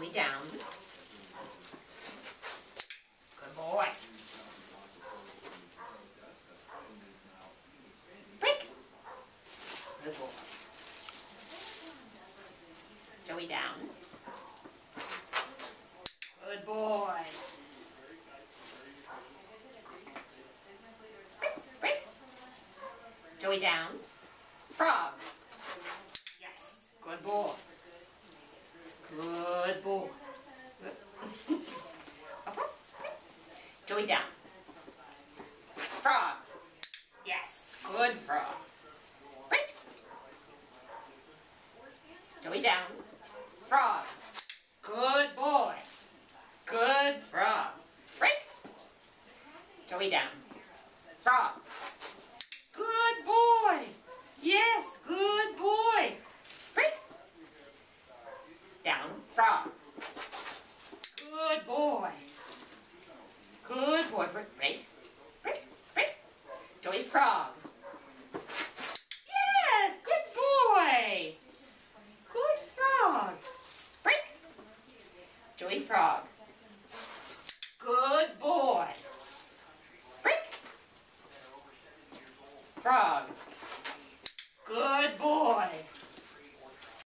Joey down. Good boy. Break. Good boy. Joey down. Good boy. Break. Joey down. Frog. Yes. Good boy. Good boy. Joey down. Frog. Yes. Good frog. Break. Joey down. Frog. Good boy. Good frog. Break. Joey down. Frog. Good boy. Yes. Good boy. Break. Down. Frog. Good boy. Good boy. Break. Break. Break. Joey frog. Yes. Good boy. Good frog. Break. Joey frog. Good boy. Break. Frog.